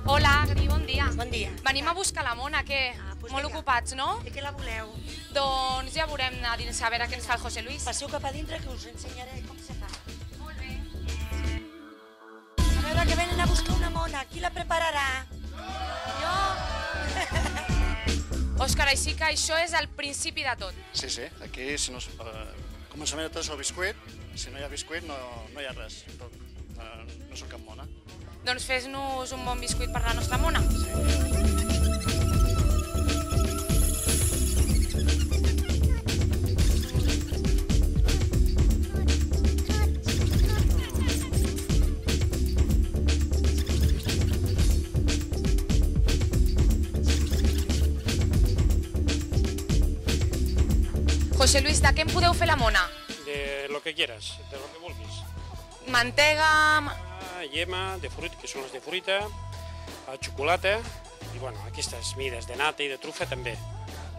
Hola, Gri, bon dia. Bon dia. Venim a buscar la Mona, què? Doncs Molt vinga. ocupats, no? De què la voleu? Doncs ja veurem a dins a veure què ens fa el José Luis. Passeu cap a dintre que us ensenyaré com se fa. Molt bé. A veure que venen a buscar una mona. Qui la prepararà? Jo? Òscar, així que això és el principi de tot. Sí, sí, aquí si no, començament de tot és el biscuit, si no hi ha biscuit no hi ha res, no surt cap mona. Doncs fes-nos un bon biscuit per la nostra Mona. José Luis, de què em podeu fer la Mona? De lo que quieras, de lo que vulguis. Mantega... Yema, de fruita, que són les de fruita, xocolata i bueno, aquestes mides de nata i de trufa també,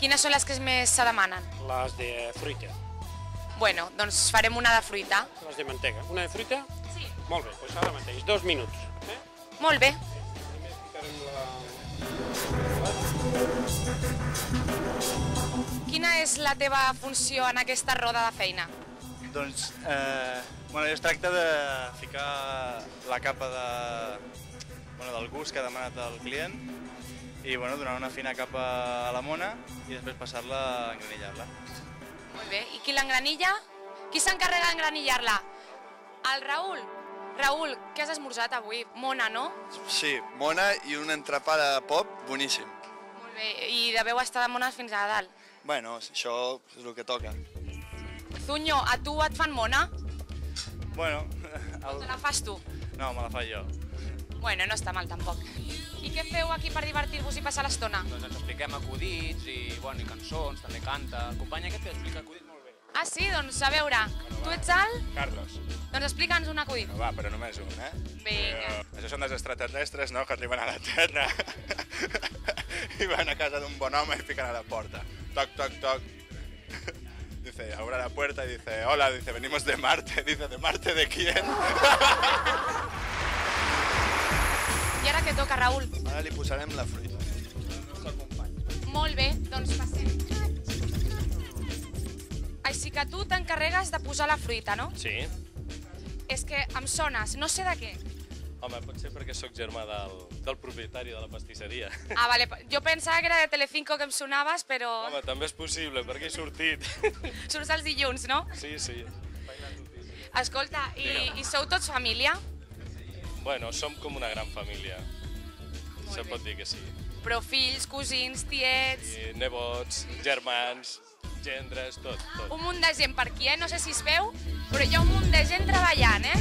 Quines són les que més se demanen? les de fruita, Bueno, doncs farem una de fruita. les de mantega. Una de fruita? Sí. Molt bé, doncs ara mateix, 2 minuts. Molt bé. Primer ficarem Quina és la teva funció en aquesta roda de feina? Doncs, es tracta de ficar la capa del gust que ha demanat el client i donar una fina capa a la mona i després passar-la a engranillar-la. Molt bé. I qui l'engranilla? Qui s'encarrega d'engranillar-la? El Raül. Raül, què has esmorzat avui? Mona, no? Sí, mona i un entrepà de pop boníssim. Molt bé. I deveu estar de mones fins a dalt. Bueno, això és el que toca. Zunyo, a tu et fan mona? Bueno, O te la fas tu? no, me la faig jo. Bueno, no està mal tampoc. I què feu aquí per divertir-vos i passar l'estona? Doncs ens expliquem acudits i cançons, també canta. El company aquest explica acudits molt bé. Ah, sí? Doncs a veure, tu ets el? Carlos. Doncs explica'ns un acudit. No, va, però només un, eh? Vinga. Això són dels extraterrestres, no?, que arriben a la Terra i van a casa d'un bon home y pican a la puerta. Toc, toc, toc. Dice, abre la puerta y dice, hola, dice, venimos de Marte. Dice, ¿de Marte de quién? I ara què toca, Raül? Ara li posarem la fruita. El nostre company. Molt bé, doncs passem. Així que tu t'encarregues de posar la fruita, no? Sí. És que em sones, no sé de què. Home, pot ser perquè sóc germà del propietari de la pastisseria. Ah, vale, jo pensava que era de Telecinco que em sonaves, però... Home, també és possible, perquè he sortit. Surts els dilluns, no? Sí, sí. Escolta, i sou tots família? Bueno, som com una gran família. Se pot dir que sí. Però fills, cosins, tiets... I nebots, germans, gendres, tot. Un munt de gent per aquí, eh? No sé si es veu, però hi ha un munt de gent treballant, eh?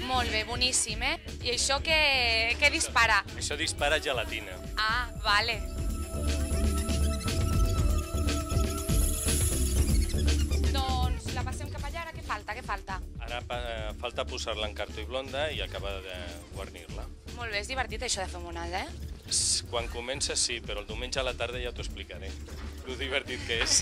Molt bé, boníssim, eh? I això què dispara? Això dispara gelatina. Ah, vale. Doncs la passem cap allà, ara què falta? Què falta? Ara falta posar-la en cartó i blonda i acabar de guarnir-la. Molt bé, és divertit això de fer monada, eh? Quan comença sí, però el diumenge a la tarda ja t'ho explicaré. Lo divertit que és.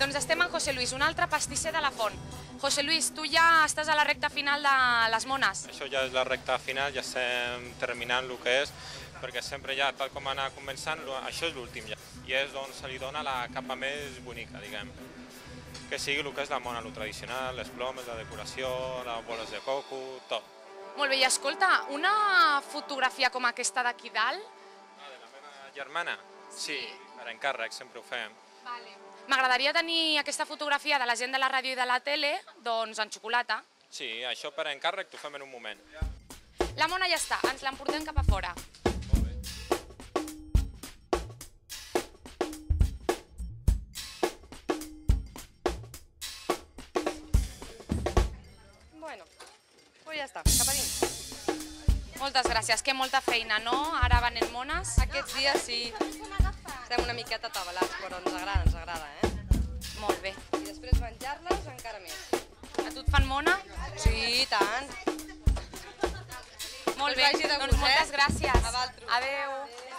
Doncs estem amb José Luis, un altre pastisser de la Font. José Luis, tu ja estàs a la recta final de les mones. Això ja és la recta final, ja estem terminant el que és, perquè sempre ja, tal com anar començant, això és l'últim ja. I és on se li dona la capa més bonica, diguem. Que sigui el que és la mona, el tradicional, les plomes, la decoració, les boles de coco, tot. Molt bé, i escolta, una fotografia com aquesta d'aquí dalt... Ah, de la meva germana? Sí, per encàrrec, sempre ho fem. Vale. M'agradaria tenir aquesta fotografia de la gent de la ràdio i de la tele, doncs en xocolata. Sí, això per encàrrec t'ho fem en un moment. La mona ja està, ens l'emportem cap a fora. Bueno, pues ja està, cap a dins. Moltes gràcies, que molta feina, no? Ara venent mones. Aquests dies sí. Estem una miqueta atabalats, però ens agrada, Molt bé. I després menjar-les encara més. A tu et fan mona? Sí, tant. Molt bé, doncs moltes gràcies. A vosaltres. Adéu.